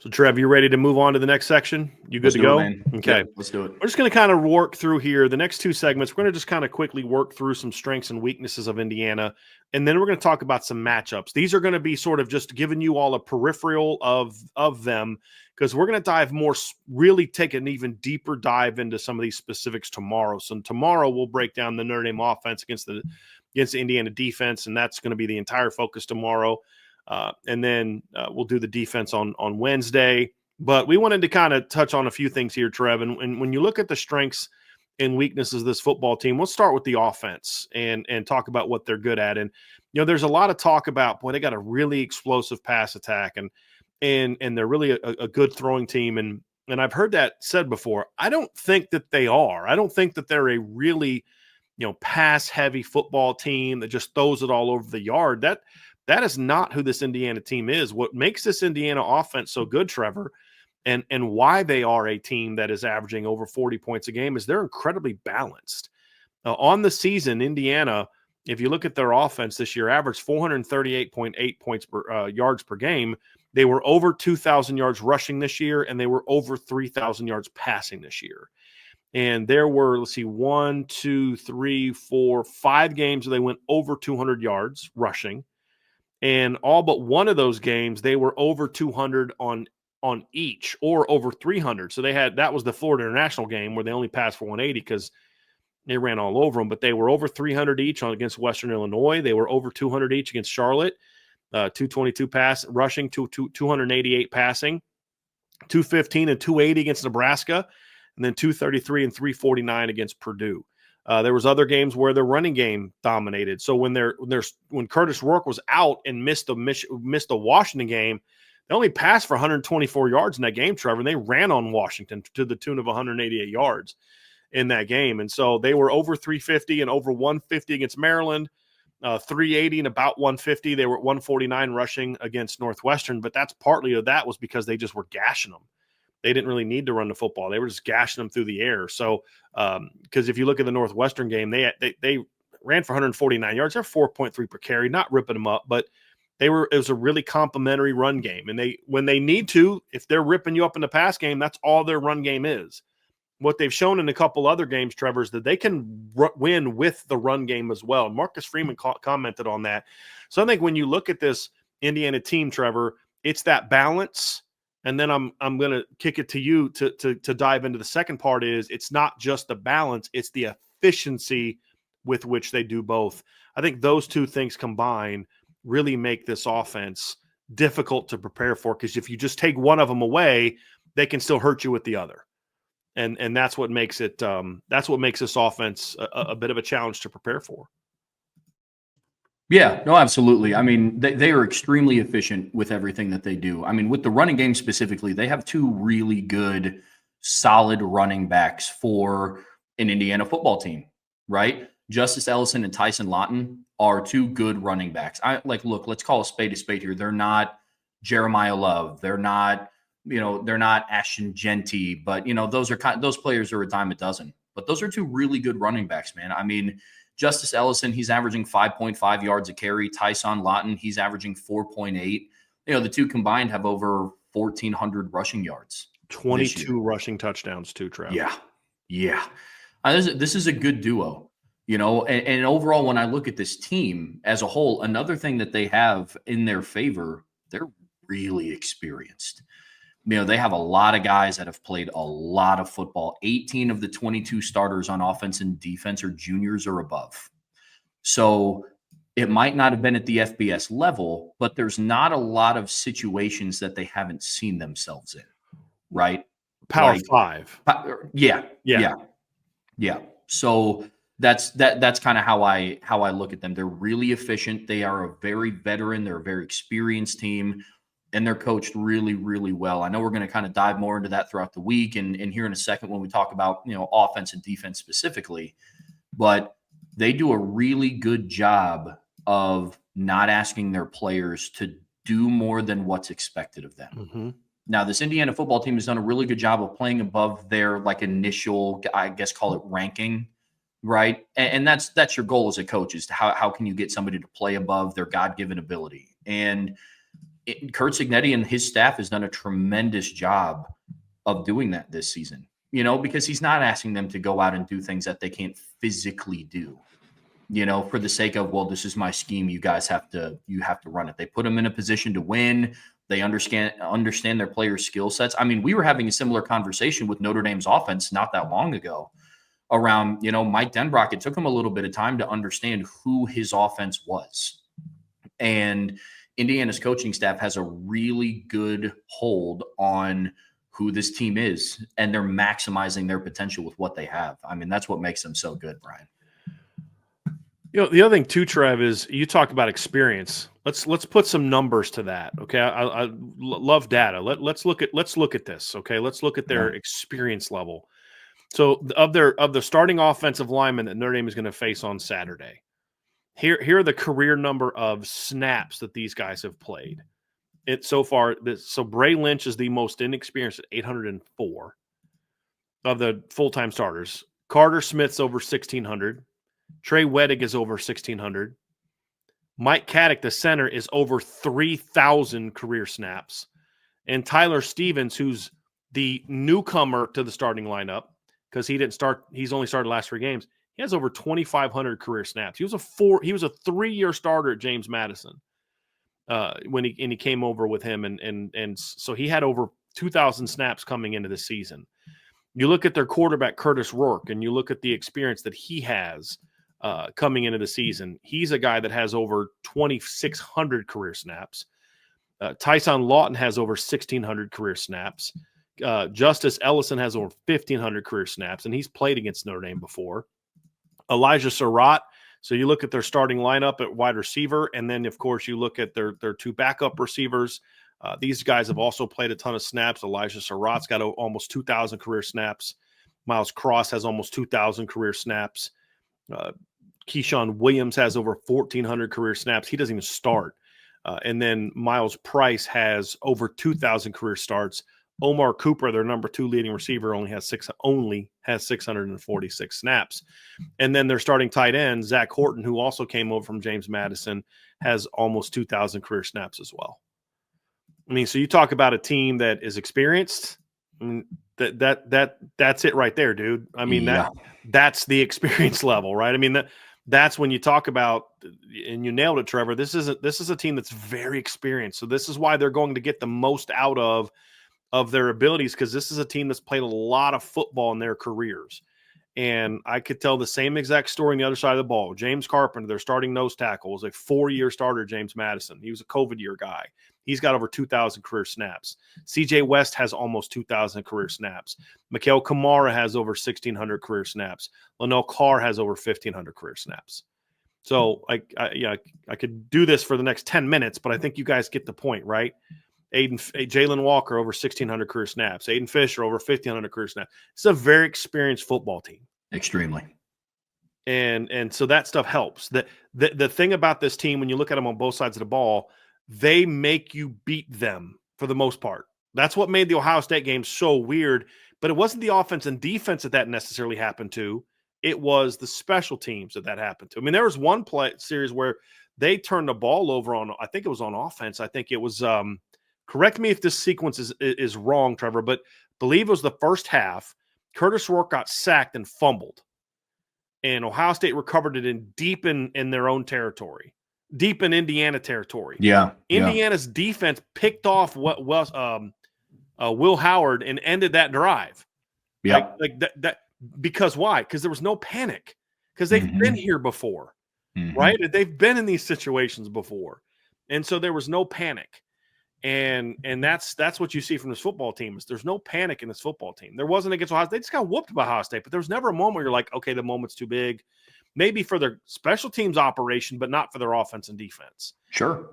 So, Trev, you ready to move on to the next section? You good Let's to do go? it, man. Okay. Yep, let's do it. We're just going to kind of work through here the next two segments. We're going to just kind of quickly work through some strengths and weaknesses of Indiana, and then we're going to talk about some matchups. These are going to be sort of just giving you all a peripheral of them, because we're going to dive more, really take an even deeper dive into some of these specifics tomorrow. So tomorrow we'll break down the Notre Dame offense against the Indiana defense, and that's going to be the entire focus tomorrow. And then we'll do the defense on Wednesday. But we wanted to kind of touch on a few things here, Trev. And when you look at the strengths and weaknesses of this football team, let's start with the offense and talk about what they're good at. And, there's a lot of talk about, boy, they got a really explosive pass attack and they're really a good throwing team. And I've heard that said before. I don't think that they are. I don't think that they're a really, pass heavy football team that just throws it all over the yard. That is not who this Indiana team is. What makes this Indiana offense so good, Trevor, and why they are a team that is averaging over 40 points a game is they're incredibly balanced. On the season, Indiana, if you look at their offense this year, averaged 438.8 points per yards per game. They were over 2,000 yards rushing this year, and they were over 3,000 yards passing this year. And there were, 5 games where they went over 200 yards rushing. And all but one of those games, they were over 200 on each, or over 300. So that was the Florida International game where they only passed for 180 because they ran all over them. But they were over 300 each against Western Illinois. They were over 200 each against Charlotte. 222 pass rushing, 288 passing, 215 and 280 against Nebraska, and then 233 and 349 against Purdue. There was other games where the running game dominated. So when Curtis Rourke was out and missed the Washington game, they only passed for 124 yards in that game, Trevor, and they ran on Washington to the tune of 188 yards in that game. And so they were over 350 and over 150 against Maryland, 380 and about 150. They were at 149 rushing against Northwestern, but that's partly of that was because they just were gashing them. They didn't really need to run the football. They were just gashing them through the air. So, because if you look at the Northwestern game, they ran for 149 yards. They're 4.3 per carry, not ripping them up, but it was a really complimentary run game. And when they need to, if they're ripping you up in the pass game, that's all their run game is. What they've shown in a couple other games, Trevor, is that they can win with the run game as well. Marcus Freeman commented on that. So I think when you look at this Indiana team, Trevor, it's that balance. And then I'm going to kick it to you to dive into the second part. Is it's not just the balance, it's the efficiency with which they do both. I think those two things combined really make this offense difficult to prepare for, because if you just take one of them away, they can still hurt you with the other. And that's what makes it this offense a bit of a challenge to prepare for. Yeah, no, absolutely. I mean, they are extremely efficient with everything that they do. I mean, with the running game specifically, they have two really good, solid running backs for an Indiana football team, right? Justice Ellison and Tyson Lawton are two good running backs. Look, let's call a spade here. They're not Jeremiah Love. They're not, they're not Ashton Genty, but those players are a dime a dozen. But those are two really good running backs, man. I mean, Justice Ellison, he's averaging 5.5 yards a carry. Tyson Lawton, he's averaging 4.8. The two combined have over 1,400 rushing yards. 22 rushing touchdowns too, Trev. Yeah. This is a good duo. And overall, when I look at this team as a whole, another thing that they have in their favor, they're really experienced. They have a lot of guys that have played a lot of football. 18 of the 22 starters on offense and defense are juniors or above. So it might not have been at the FBS level, but there's not a lot of situations that they haven't seen themselves in, right? Power 5. Yeah. So that's kind of how I look at them. They're really efficient. They are a very veteran. They're a very experienced team. And they're coached really, really well. I know we're going to kind of dive more into that throughout the week and here in a second when we talk about, offense and defense specifically. But they do a really good job of not asking their players to do more than what's expected of them. Mm-hmm. Now, this Indiana football team has done a really good job of playing above their initial, I guess, call it ranking, right? And that's your goal as a coach, is how can you get somebody to play above their God-given ability. And Kurt Cignetti and his staff has done a tremendous job of doing that this season, because he's not asking them to go out and do things that they can't physically do, for the sake of, well, this is my scheme. You guys have to run it. They put them in a position to win. They understand their players' skill sets. I mean, we were having a similar conversation with Notre Dame's offense not that long ago around, Mike Denbrock. It took him a little bit of time to understand who his offense was. And Indiana's coaching staff has a really good hold on who this team is, and they're maximizing their potential with what they have. I mean, that's what makes them so good, Bryan. The other thing too, Trev, is you talk about experience. Let's put some numbers to that. Okay, I love data. Let's look at this. Okay, let's look at their experience level. So of the starting offensive linemen that Notre Dame is going to face on Saturday, here are the career number of snaps that these guys have played. So far, so Bray Lynch is the most inexperienced at 804 of the full-time starters. Carter Smith's over 1,600. Trey Wedig is over 1,600. Mike Caddick, the center, is over 3,000 career snaps. And Tyler Stevens, who's the newcomer to the starting lineup, because he's only started the last 3 games, he has over 2,500 career snaps. He was a 3-year starter at James Madison when he came over with him, and so he had over 2,000 snaps coming into the season. You look at their quarterback Curtis Rourke, and you look at the experience that he has coming into the season. He's a guy that has over 2,600 career snaps. Tyson Lawton has over 1,600 career snaps. Justice Ellison has over 1,500 career snaps, and he's played against Notre Dame before. Elijah Surratt. So you look at their starting lineup at wide receiver, and then, of course, you look at their 2 backup receivers. These guys have also played a ton of snaps. Elijah Surratt's got almost 2,000 career snaps. Miles Cross has almost 2,000 career snaps. Keyshawn Williams has over 1,400 career snaps. He doesn't even start. And then Miles Price has over 2,000 career starts. Omar Cooper, their number 2 leading receiver, only has 646 snaps. And then their starting tight end, Zach Horton, who also came over from James Madison, has almost 2,000 career snaps as well. I mean, so you talk about a team that is experienced. I mean, that's it right there, dude. I mean, that's the experience level, right? I mean, that's when you talk about, and you nailed it, Trevor. This is a team that's very experienced. So this is why they're going to get the most out of their abilities, because this is a team that's played a lot of football in their careers. And I could tell the same exact story on the other side of the ball. James Carpenter, their starting nose tackle, was a 4-year starter, James Madison. He was a COVID year guy. He's got over 2,000 career snaps. CJ West has almost 2,000 career snaps. Mikael Kamara has over 1,600 career snaps. Lionel Carr has over 1,500 career snaps. So I could do this for the next 10 minutes, but I think you guys get the point, right? Jalen Walker over 1,600 career snaps. Aiden Fisher over 1,500 career snaps. It's a very experienced football team. Extremely. And so that stuff helps. The thing about this team, when you look at them on both sides of the ball, they make you beat them for the most part. That's what made the Ohio State game so weird. But it wasn't the offense and defense that necessarily happened to. It was the special teams that happened to. I mean, there was one series where they turned the ball over on, I think it was on offense. I think it was correct me if this sequence is wrong, Trevor, but believe it was the first half. Curtis Rourke got sacked and fumbled, and Ohio State recovered it deep in their own territory, deep in Indiana territory. Yeah, Indiana's defense picked off what was Will Howard and ended that drive. Yeah, like that. Because why? Because there was no panic. Because they've been here before, right? They've been in these situations before, and so there was no panic. And that's what you see from this football team is there's no panic in this football team. There wasn't against Ohio State. They just got whooped by Ohio State, but there was never a moment where you're like, okay, the moment's too big. Maybe for their special teams operation, but not for their offense and defense. Sure.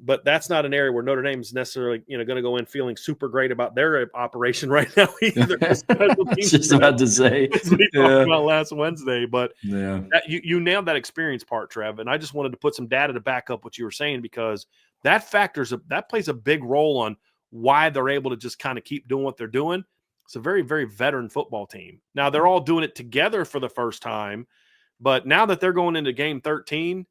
But that's not an area where Notre Dame is necessarily, going to go in feeling super great about their operation right now either. Just about to say. As we talked about last Wednesday. But you nailed that experience part, Trev. And I just wanted to put some data to back up what you were saying, because that plays a big role on why they're able to just kind of keep doing what they're doing. It's a very, very veteran football team. Now, they're all doing it together for the first time. But now that they're going into game 13,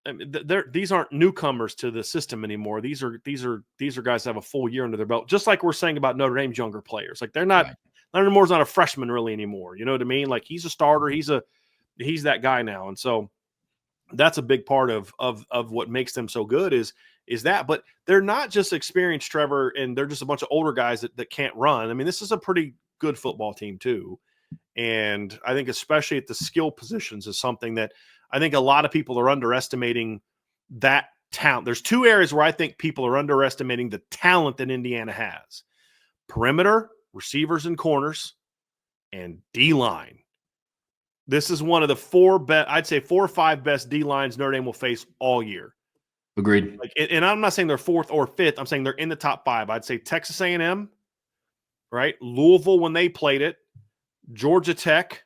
I mean, these aren't newcomers to the system anymore. These are guys that have a full year under their belt. Just like we're saying about Notre Dame's younger players, like they're not. Right. Leonard Moore's not a freshman really anymore. You know what I mean? Like he's a starter. He's that guy now, and so that's a big part of what makes them so good is that. But they're not just experienced, Trevor, and they're just a bunch of older guys that can't run. I mean, this is a pretty good football team too. And I think especially at the skill positions is something that I think a lot of people are underestimating that talent. There's two areas where I think people are underestimating the talent that Indiana has: perimeter, receivers and corners, and D-line. This is one of the I'd say 4 or 5 best D-lines Notre Dame will face all year. Agreed. Like, and I'm not saying they're 4th or 5th. I'm saying they're in the top 5. I'd say Texas A&M, right? Louisville when they played it, Georgia Tech,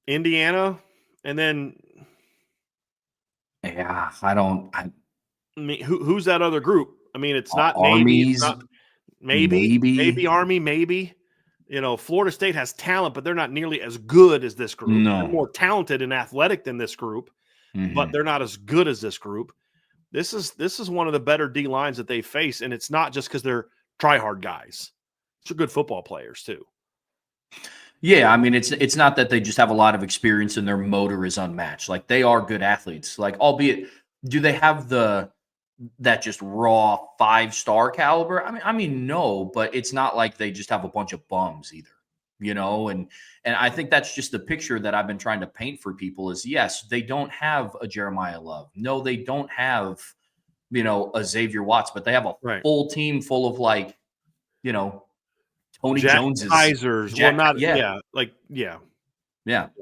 Indiana, and then I mean, who's that other group? I mean, it's not Navy, Armies, it's not maybe Army, maybe. You know, Florida State has talent, but they're not nearly as good as this group. No. They're more talented and athletic than this group, but they're not as good as this group. This is one of the better D lines that they face, and it's not just because they're try-hard guys. They're good football players too. Yeah, I mean, it's not that they just have a lot of experience and their motor is unmatched. Like they are good athletes. Like, albeit, do they have that just raw 5-star caliber? I mean, no, but it's not like they just have a bunch of bums either, you know. And I think that's just the picture that I've been trying to paint for people. Is yes, they don't have a Jeremiah Love. No, they don't have, you know, a Xavier Watts, but they have a full team full of like, you know, Tony Jones's, Kaisers.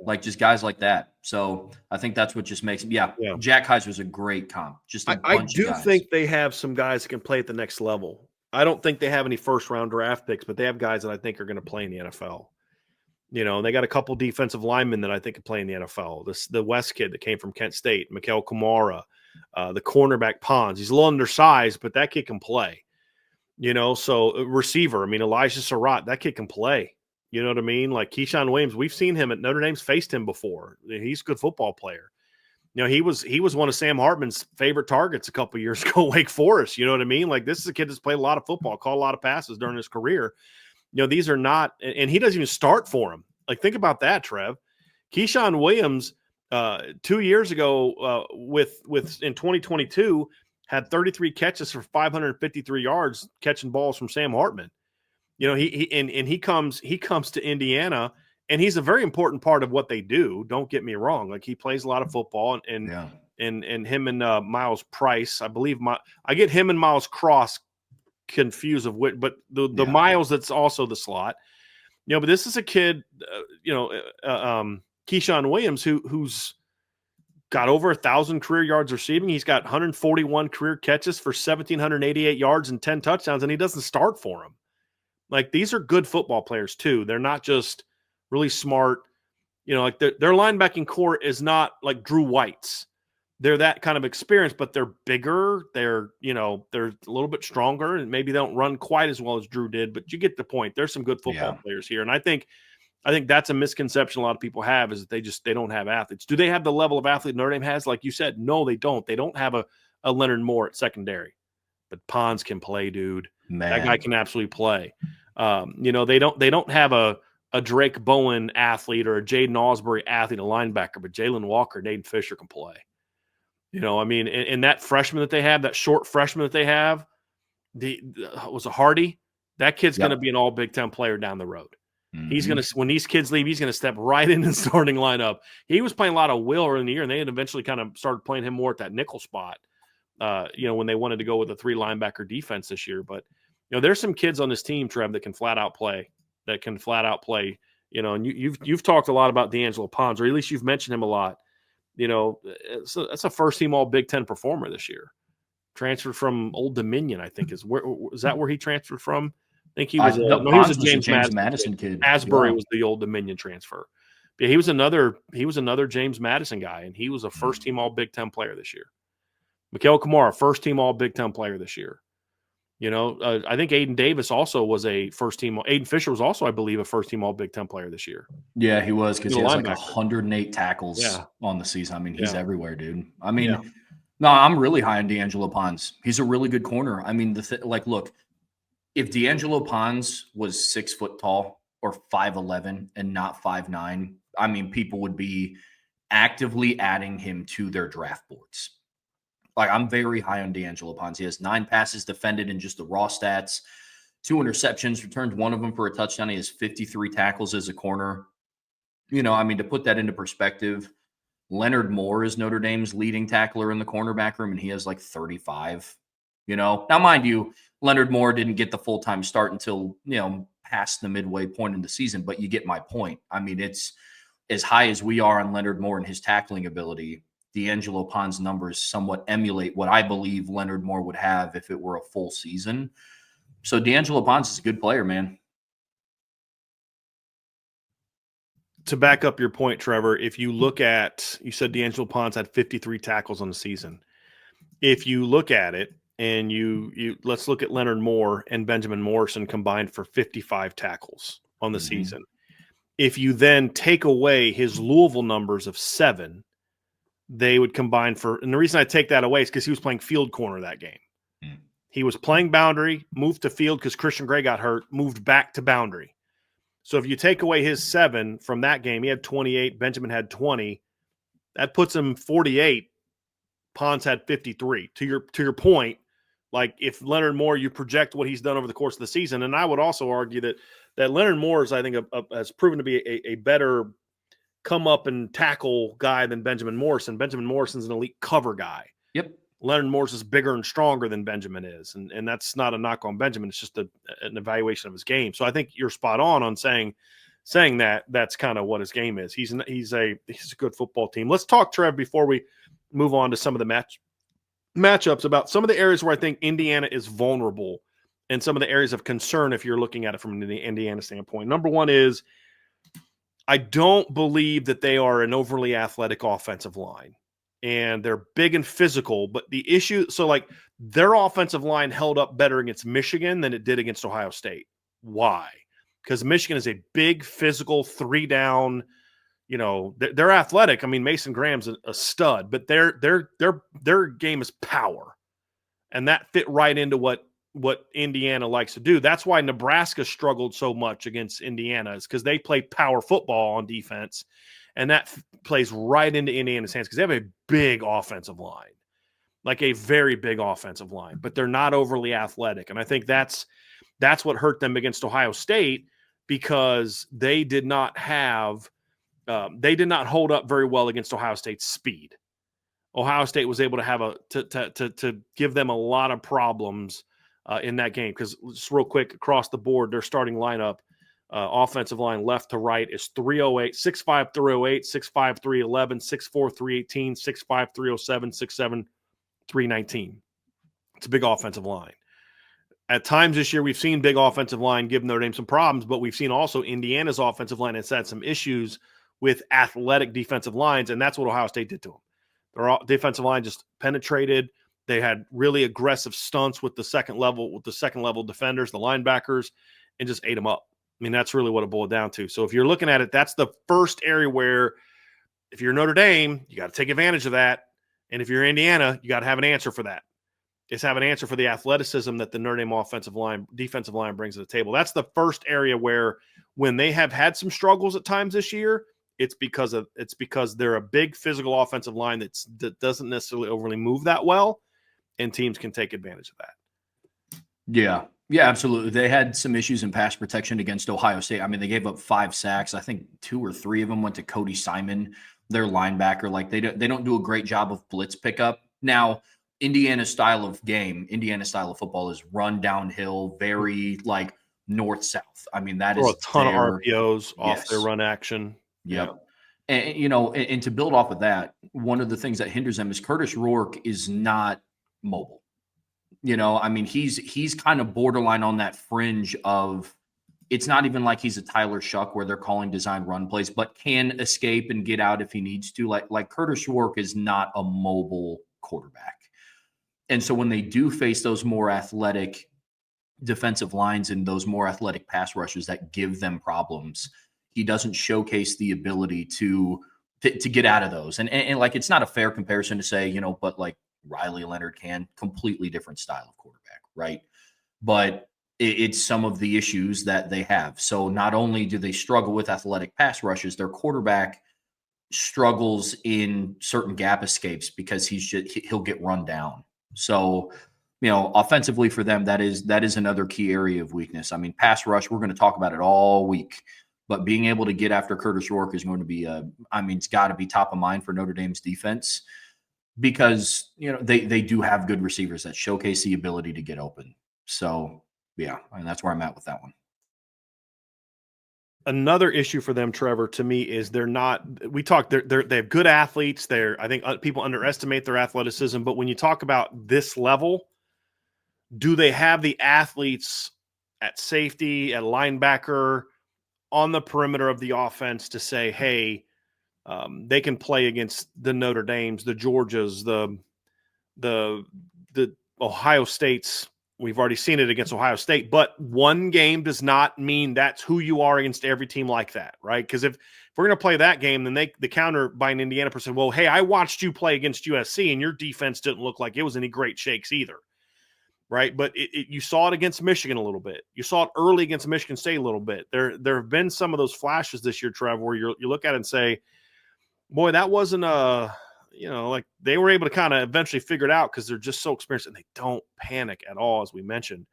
like just guys like that. So I think that's what just makes Jack Kaiser's a great comp. Just I do think they have some guys that can play at the next level. I don't think they have any first-round draft picks, but they have guys that I think are going to play in the NFL. You know, they got a couple defensive linemen that I think can play in the NFL. The West kid that came from Kent State, Mikael Kamara, the cornerback Pons. He's a little undersized, but that kid can play. You know, so receiver. I mean, Elijah Surratt, that kid can play. You know what I mean? Like Keyshawn Williams, we've seen him at Notre Dame's faced him before. He's a good football player. You know, he was one of Sam Hartman's favorite targets a couple of years ago, Wake Forest. You know what I mean? Like this is a kid that's played a lot of football, caught a lot of passes during his career. You know, these are not, and he doesn't even start for him. Like think about that, Trev. Keyshawn Williams, 2 years ago, with in 2022. Had 33 catches for 553 yards catching balls from Sam Hartman. You know, he comes to Indiana, and he's a very important part of what they do. Don't get me wrong. Like he plays a lot of football, and him and Miles Price, I believe I get him and Miles Cross confused of which, but the Miles that's also the slot. You know, but this is a kid, Keyshawn Williams, who's got over 1,000 career yards receiving. He's got 141 career catches for 1,788 yards and 10 touchdowns, and he doesn't start for him. Like these are good football players too. They're not just really smart. You know, like their linebacking core is not like Drew White's. They're that kind of experience, but they're bigger. They're a little bit stronger, and maybe they don't run quite as well as Drew did, but you get the point. There's some good football players here, and I think that's a misconception a lot of people have is that they don't have athletes. Do they have the level of athlete Notre Dame has? Like you said, no, they don't. They don't have a Leonard Moore at secondary, but Pons can play, dude. Man. That guy can absolutely play. You know, they don't have a Drake Bowen athlete or a Jaden Ausberry athlete, a linebacker, but Jalen Walker, Nathan Fisher can play. You know, I mean, and that freshman that they have, that short freshman that they have, was a Hardy. That kid's going to be an all Big Ten player down the road. He's going to, when these kids leave, he's going to step right in the starting lineup. He was playing a lot of will early in the year, and they had eventually kind of started playing him more at that nickel spot, you know, when they wanted to go with a 3 linebacker defense this year. But, you know, there's some kids on this team, Trev, that can flat out play, you know, and you've talked a lot about D'Angelo Pons, or at least you've mentioned him a lot. You know, that's a first team all Big Ten performer this year. Transferred from Old Dominion, I think is that where he transferred from? I think he was. He was a James Madison kid. Asbury was the Old Dominion transfer. But he was another James Madison guy, and he was a first team all Big Ten player this year. Mikael Kamara, first team all Big Ten player this year. I think Aiden Davis also was a first team. Aiden Fisher was also, I believe, a first team All Big Ten player this year. Yeah, he was, because he Middle has like linebacker. 108 tackles Yeah. on the season. I mean, he's Yeah. everywhere, dude. I Yeah. mean, no, I'm really high on D'Angelo Pons. He's a really good corner. I mean, look, if D'Angelo Pons was 6 foot tall or 5'11" and not 5'9", I mean, people would be actively adding him to their draft boards. Like, I'm very high on D'Angelo Pons. He has 9 passes defended in just the raw stats, 2 interceptions, returned one of them for a touchdown. He has 53 tackles as a corner. I mean, to put that into perspective, Leonard Moore is Notre Dame's leading tackler in the cornerback room, and he has like 35. Now, mind you, Leonard Moore didn't get the full-time start until, past the midway point in the season, but you get my point. I mean, it's as high as we are on Leonard Moore and his tackling ability. D'Angelo Pons' numbers somewhat emulate what I believe Leonard Moore would have if it were a full season. So D'Angelo Pons is a good player, man. To back up your point, Trevor, if you look at, you said D'Angelo Pons had 53 tackles on the season. If you look at it and you let's look at Leonard Moore and Benjamin Morrison combined for 55 tackles on the season. If you then take away his Louisville numbers of 7, they would combine for, and the reason I take that away is because he was playing field corner that game. He was playing boundary, moved to field because Christian Gray got hurt, moved back to boundary. So if you take away his 7 from that game, he had 28, Benjamin had 20. That puts him 48. Pons had 53. To your point, like if Leonard Moore, you project what he's done over the course of the season, and I would also argue that Leonard Moore is, I think, has proven to be a better come up and tackle guy than Benjamin Morrison. Benjamin Morrison's an elite cover guy. Yep. Leonard Moore's is bigger and stronger than Benjamin is. And that's not a knock on Benjamin. It's just an evaluation of his game. So I think you're spot on saying that that's kind of what his game is. He's a good football team. Let's talk, Trev, before we move on to some of the matchups, about some of the areas where I think Indiana is vulnerable and some of the areas of concern if you're looking at it from the Indiana standpoint. Number one is I don't believe that they are an overly athletic offensive line. And they're big and physical, but the issue, so like their offensive line held up better against Michigan than it did against Ohio State. Why? Because Michigan is a big physical 3-down, they're athletic. I mean, Mason Graham's a stud, but their game is power. And that fit right into what Indiana likes to do. That's why Nebraska struggled so much against Indiana, is because they play power football on defense. And that plays right into Indiana's hands because they have a big offensive line, like a very big offensive line, but they're not overly athletic. And I think that's what hurt them against Ohio State, because they did not hold up very well against Ohio State's speed. Ohio State was able to have to give them a lot of problems in that game, because just real quick across the board, their starting lineup. Offensive line left to right is 308, 6'5", 308, 6'5", 311, 6'4", 318, 6'5", 307, 6'7", 319. It's a big offensive line. At times this year, we've seen big offensive line give Notre Dame some problems, but we've seen also Indiana's offensive line has had some issues with athletic defensive lines, and that's what Ohio State did to them. Their defensive line just penetrated. They had really aggressive stunts with the second level defenders, the linebackers, and just ate them up. I mean, that's really what it boiled down to. So if you're looking at it, that's the first area where, if you're Notre Dame, you got to take advantage of that. And if you're Indiana, you got to have an answer for that. Just have an answer for the athleticism that the Notre Dame defensive line brings to the table. That's the first area where, when they have had some struggles at times this year, it's because they're a big physical offensive line that doesn't necessarily overly move that well, and teams can take advantage of that. Yeah. Yeah, absolutely. They had some issues in pass protection against Ohio State. I mean, they gave up 5 sacks. I think 2 or 3 of them went to Cody Simon, their linebacker. Like, they don't do a great job of blitz pickup. Now, Indiana's style of football is run downhill, very like north-south. I mean, that is a ton of RPOs off their run action. Yep. And, and to build off of that, one of the things that hinders them is Curtis Rourke is not mobile. I mean, he's kind of borderline on that fringe of, it's not even like he's a Tyler Shuck where they're calling design run plays, but can escape and get out if he needs to. Like Curtis Rourke is not a mobile quarterback. And so when they do face those more athletic defensive lines and those more athletic pass rushers that give them problems. He doesn't showcase the ability to get out of those. And like, it's not a fair comparison to say, but like Riley Leonard can, completely different style of quarterback, right? But it's some of the issues that they have. So not only do they struggle with athletic pass rushes, their quarterback struggles in certain gap escapes because he'll get run down. So, offensively for them, that is another key area of weakness. I mean, pass rush, we're going to talk about it all week, but being able to get after Curtis Rourke is going to be it's got to be top of mind for Notre Dame's defense, because they do have good receivers that showcase the ability to get open. So yeah, and that's where I'm at with that one. Another issue for them, Trevor, to me, is they have good athletes. I think people underestimate their athleticism, but when you talk about this level, do they have the athletes at safety, at linebacker, on the perimeter of the offense to say, hey, they can play against the Notre Dames, the Georgias, the Ohio States. We've already seen it against Ohio State, but one game does not mean that's who you are against every team like that, right? Because if we're going to play that game, then the counter by an Indiana person, well, hey, I watched you play against USC, and your defense didn't look like it was any great shakes either, right? But you saw it against Michigan a little bit. You saw it early against Michigan State a little bit. There have been some of those flashes this year, Trevor, where you look at it and say, boy, that wasn't like they were able to kind of eventually figure it out because they're just so experienced and they don't panic at all, as we mentioned.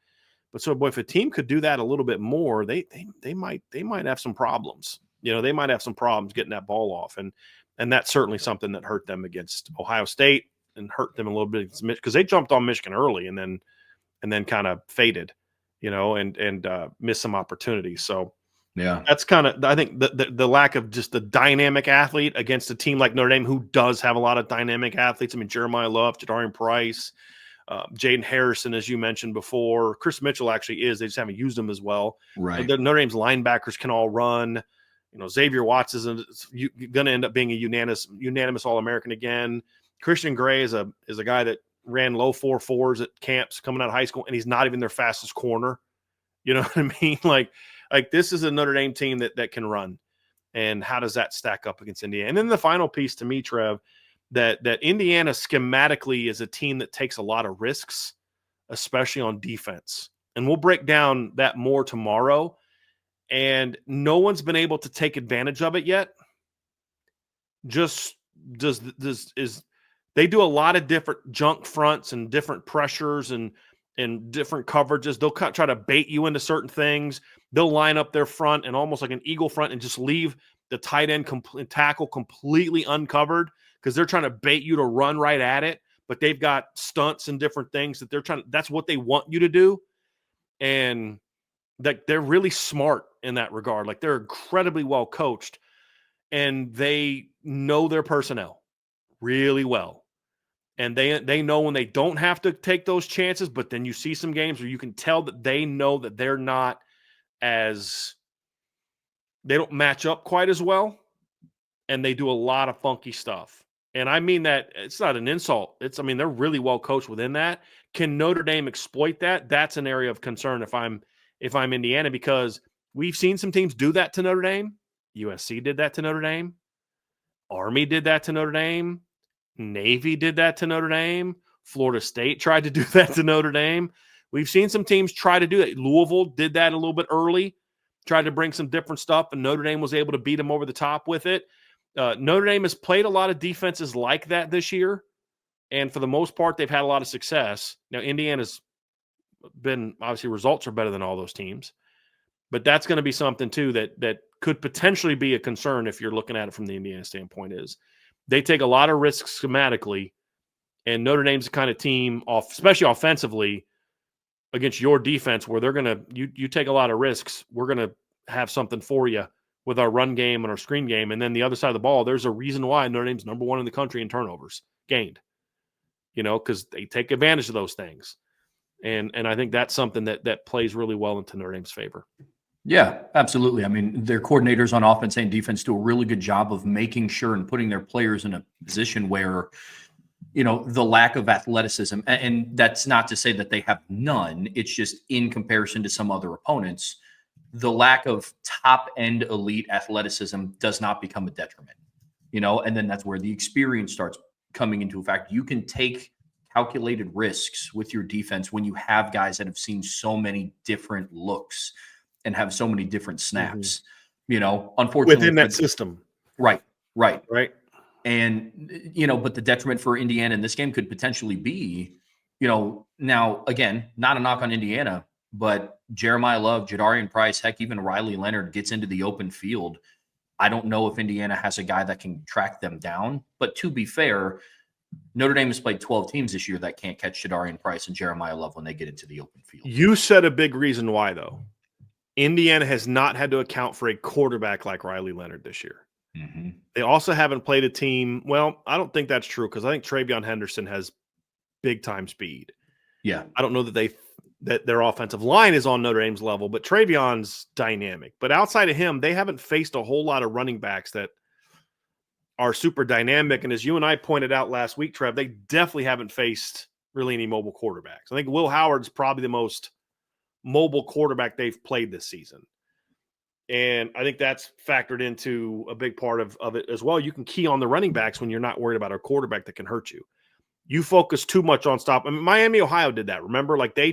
But so, boy, if a team could do that a little bit more, they might have some problems. They might have some problems getting that ball off, and that's certainly something that hurt them against Ohio State and hurt them a little bit because they jumped on Michigan early and then kind of faded, and missed some opportunities. So. Yeah, that's kind of, I think, the lack of just the dynamic athlete against a team like Notre Dame, who does have a lot of dynamic athletes. I mean, Jeremiah Love, Jadarian Price, Jaden Harrison, as you mentioned before. Chris Mitchell actually is. They just haven't used him as well. right. Notre Dame's linebackers can all run. Xavier Watts is going to end up being a unanimous All-American again. Christian Gray is a guy that ran low 4.4s at camps coming out of high school, and he's not even their fastest corner. You know what I mean? Like this is a Notre Dame team that can run. And how does that stack up against Indiana? And then the final piece to me, Trev, that Indiana schematically is a team that takes a lot of risks, especially on defense. And we'll break down that more tomorrow. And no one's been able to take advantage of it yet. They do a lot of different junk fronts and different pressures and different coverages. They'll try to bait you into certain things. They'll line up their front and almost like an eagle front and just leave the tight end tackle completely uncovered because they're trying to bait you to run right at it. But they've got stunts and different things that that's what they want you to do. And that they're really smart in that regard. Like they're incredibly well coached and they know their personnel really well. And they know when they don't have to take those chances, but then you see some games where you can tell that they know that they don't match up quite as well, and they do a lot of funky stuff. And I mean that it's not an insult. They're really well coached within that. Can Notre Dame exploit that? That's an area of concern if I'm Indiana, because we've seen some teams do that to Notre Dame. USC did that to Notre Dame. Army did that to Notre Dame. Navy did that to Notre Dame. Florida State tried to do that to Notre Dame. We've seen some teams try to do that. Louisville did that a little bit early, tried to bring some different stuff, and Notre Dame was able to beat them over the top with it. Notre Dame has played a lot of defenses like that this year, and for the most part, they've had a lot of success. Now, Indiana's been, obviously, results are better than all those teams, but that's going to be something, too, that could potentially be a concern if you're looking at it from the Indiana standpoint is they take a lot of risks schematically, and Notre Dame's the kind of team, especially offensively, against your defense where they're going to you take a lot of risks. We're going to have something for you with our run game and our screen game. And then the other side of the ball, there's a reason why Notre Dame's number one in the country in turnovers gained, because they take advantage of those things. And I think that's something that plays really well into Notre Dame's favor. Yeah, absolutely. I mean, their coordinators on offense and defense do a really good job of making sure and putting their players in a position where the lack of athleticism, and that's not to say that they have none. It's just in comparison to some other opponents, the lack of top end elite athleticism does not become a detriment, and then that's where the experience starts coming into effect. You can take calculated risks with your defense when you have guys that have seen so many different looks and have so many different snaps, unfortunately within that system. Right. Right. And, but the detriment for Indiana in this game could potentially be, now, again, not a knock on Indiana, but Jeremiah Love, Jadarian Price, heck, even Riley Leonard gets into the open field. I don't know if Indiana has a guy that can track them down. But to be fair, Notre Dame has played 12 teams this year that can't catch Jadarian Price and Jeremiah Love when they get into the open field. You said a big reason why, though. Indiana has not had to account for a quarterback like Riley Leonard this year. Mm-hmm. They also haven't played a team. Well, I don't think that's true because I think Travion Henderson has big time speed. Yeah. I don't know that their offensive line is on Notre Dame's level, but Travion's dynamic. But outside of him, they haven't faced a whole lot of running backs that are super dynamic. And as you and I pointed out last week, Trev, they definitely haven't faced really any mobile quarterbacks. I think Will Howard's probably the most mobile quarterback they've played this season. And I think that's factored into a big part of it as well. You can key on the running backs when you're not worried about a quarterback that can hurt you. You focus too much on stop. I mean, Miami, Ohio did that. Remember, like they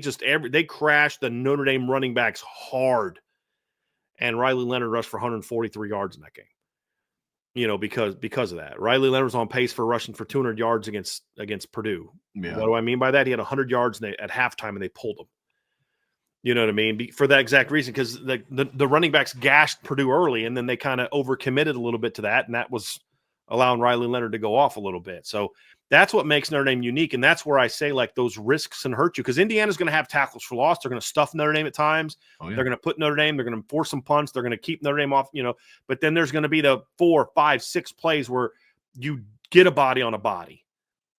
crashed the Notre Dame running backs hard, and Riley Leonard rushed for 143 yards in that game. Because of that, Riley Leonard was on pace for rushing for 200 yards against Purdue. Yeah. What do I mean by that? He had 100 yards at halftime, and they pulled him. You know what I mean? For that exact reason, because the running backs gashed Purdue early, and then they kind of overcommitted a little bit to that, and that was allowing Riley Leonard to go off a little bit. So that's what makes Notre Dame unique, and that's where I say like those risks can hurt you because Indiana's going to have tackles for loss. They're going to stuff Notre Dame at times. Oh, yeah. They're going to put Notre Dame. They're going to force some punts. They're going to keep Notre Dame off. But then there's going to be the 4, 5, 6 plays where you get a body on a body,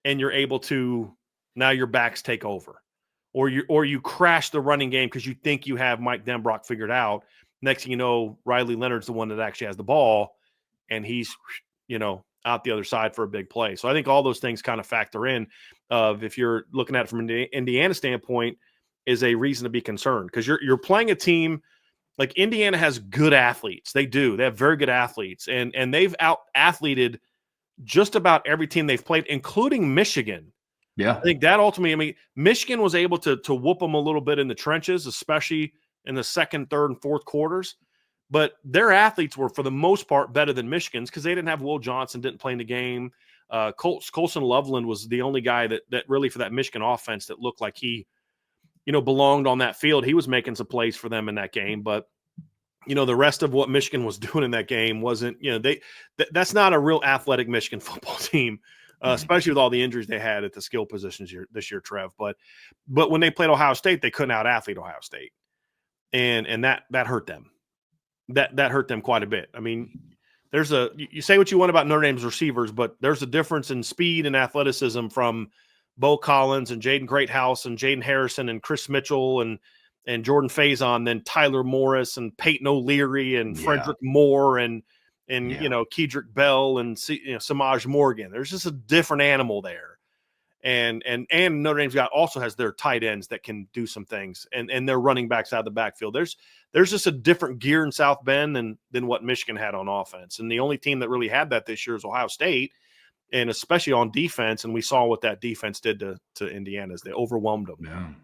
and you're able to now your backs take over. Or you crash the running game because you think you have Mike Denbrock figured out. Next thing you know, Riley Leonard's the one that actually has the ball, and he's out the other side for a big play. So I think all those things kind of factor in. If you're looking at it from an Indiana standpoint, is a reason to be concerned because you're playing a team like Indiana has good athletes. They do. They have very good athletes, and they've out-athleted just about every team they've played, including Michigan. Yeah. I think that ultimately, Michigan was able to whoop them a little bit in the trenches, especially in the second, third, and fourth quarters. But their athletes were, for the most part, better than Michigan's because they didn't have Will Johnson, didn't play in the game. Colson Loveland was the only guy that really for that Michigan offense that looked like he, belonged on that field. He was making some plays for them in that game. But, the rest of what Michigan was doing in that game wasn't, that's not a real athletic Michigan football team. Especially with all the injuries they had at the skill positions this year, Trev. But when they played Ohio State, they couldn't out-athlete Ohio State, and that hurt them. That hurt them quite a bit. I mean, you say what you want about Notre Dame's receivers, but there's a difference in speed and athleticism from Bo Collins and Jaden Greathouse and Jaden Harrison and Chris Mitchell and Jordan Faison than Tyler Morris and Peyton O'Leary and Frederick Moore and Kedrick Bell and Samaj Morgan. There's just a different animal there. And Notre Dame's also has their tight ends that can do some things and their running backs out of the backfield. There's just a different gear in South Bend than what Michigan had on offense. And the only team that really had that this year is Ohio State, and especially on defense. And we saw what that defense did to Indiana as they overwhelmed them.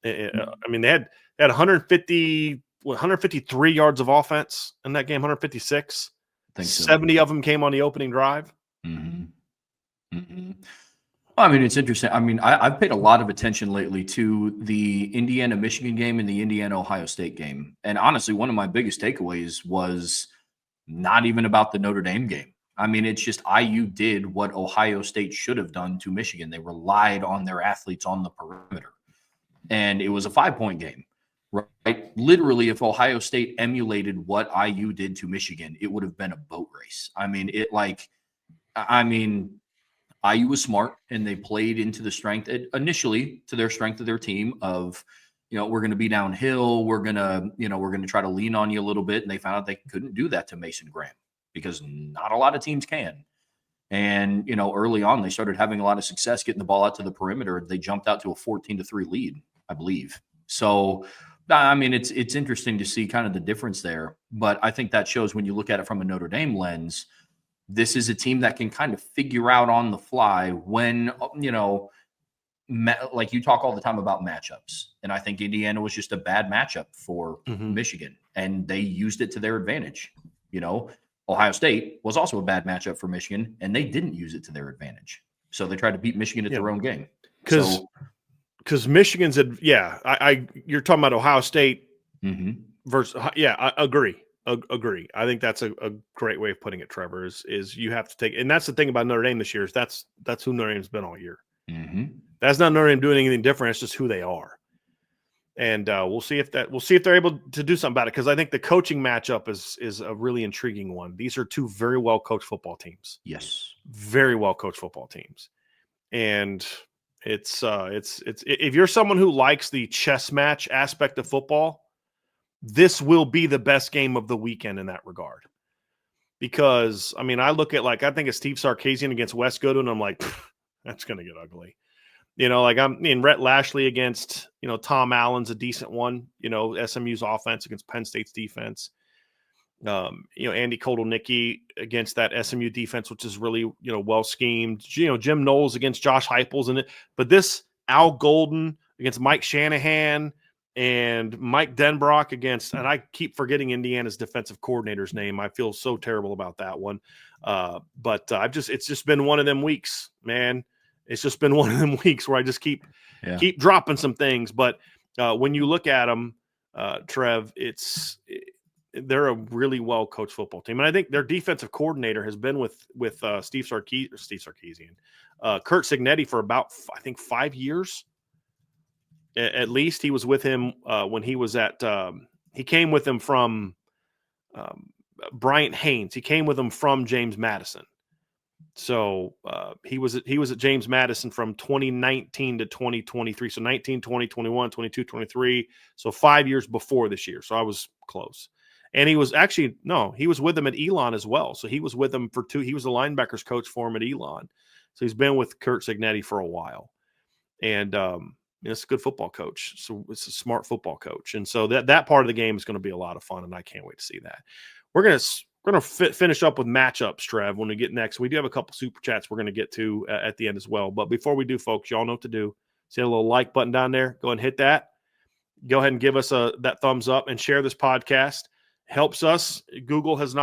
Yeah. I mean, they had 153 yards of offense in that game, 156. 70 of them came on the opening drive. Mm-hmm. Mm-hmm. I mean, it's interesting. I mean, I've paid a lot of attention lately to the Indiana-Michigan game and the Indiana-Ohio State game. And honestly, one of my biggest takeaways was not even about the Notre Dame game. I mean, it's just IU did what Ohio State should have done to Michigan. They relied on their athletes on the perimeter. And it was a 5-point game. Right? Literally, if Ohio State emulated what IU did to Michigan, it would have been a boat race. I mean, IU was smart and they played into the strength initially to their strength of their team of, we're going to be downhill. We're going to try to lean on you a little bit. And they found out they couldn't do that to Mason Graham because not a lot of teams can. And, early on, they started having a lot of success getting the ball out to the perimeter. They jumped out to a 14-3 lead, I believe. So, I mean, it's interesting to see kind of the difference there. But I think that shows when you look at it from a Notre Dame lens, this is a team that can kind of figure out on the fly when, like you talk all the time about matchups. And I think Indiana was just a bad matchup for Michigan, and they used it to their advantage. Ohio State was also a bad matchup for Michigan, and they didn't use it to their advantage. So they tried to beat Michigan at their own game. Because Michigan's, you're talking about Ohio State versus, I agree. Agree. I think that's a great way of putting it, Trevor, is you have to take, and that's the thing about Notre Dame this year, is that's who Notre Dame's been all year. That's not Notre Dame doing anything different. It's just who they are. And we'll see if they're able to do something about it, because I think the coaching matchup is a really intriguing one. These are two very well coached football teams. Yes, very well coached football teams, and it's if you're someone who likes the chess match aspect of football, this will be the best game of the weekend in that regard. Because I mean, I look at, like, I think it's Steve Sarkisian against Wes Goodwin, and I'm like, that's going to get ugly. Rhett Lashley against, Tom Allen's a decent one, SMU's offense against Penn State's defense. Andy Kotelnicki against that SMU defense, which is really, well schemed. Jim Knowles against Josh Heupels. But this Al Golden against Mike Shanahan and Mike Denbrock against, and I keep forgetting Indiana's defensive coordinator's name. I feel so terrible about that one. But it's just been one of them weeks, man. It's just been one of them weeks where I just keep dropping some things. But when you look at them, Trev, they're a really well coached football team, and I think their defensive coordinator has been with Steve Sarkisian, Kurt Cignetti, for about 5 years at least. He was with him when he was at. He came with him from Bryant Haynes. He came with him from James Madison. So he was at James Madison from 2019 to 2023. So 19, 20, 21, 22, 23. So 5 years before this year. So I was close. And he was he was with him at Elon as well. So he was with him for he was the linebackers coach for him at Elon. So he's been with Kurt Cignetti for a while. And it's a good football coach. So it's a smart football coach. And so that part of the game is going to be a lot of fun. And I can't wait to see that. We're going to finish up with matchups, Trev, when we get next. We do have a couple super chats we're going to get to at the end as well. But before we do, folks, y'all know what to do. See a little like button down there? Go ahead and hit that. Go ahead and give us that thumbs up and share this podcast. Helps us. YouTube has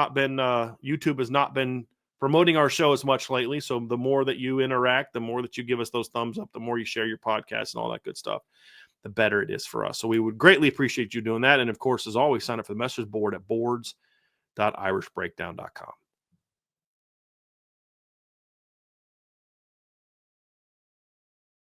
not been promoting our show as much lately. So the more that you interact, the more that you give us those thumbs up, the more you share your podcast and all that good stuff, the better it is for us. So we would greatly appreciate you doing that. And of course, as always, sign up for the message board at boards.irishbreakdown.com.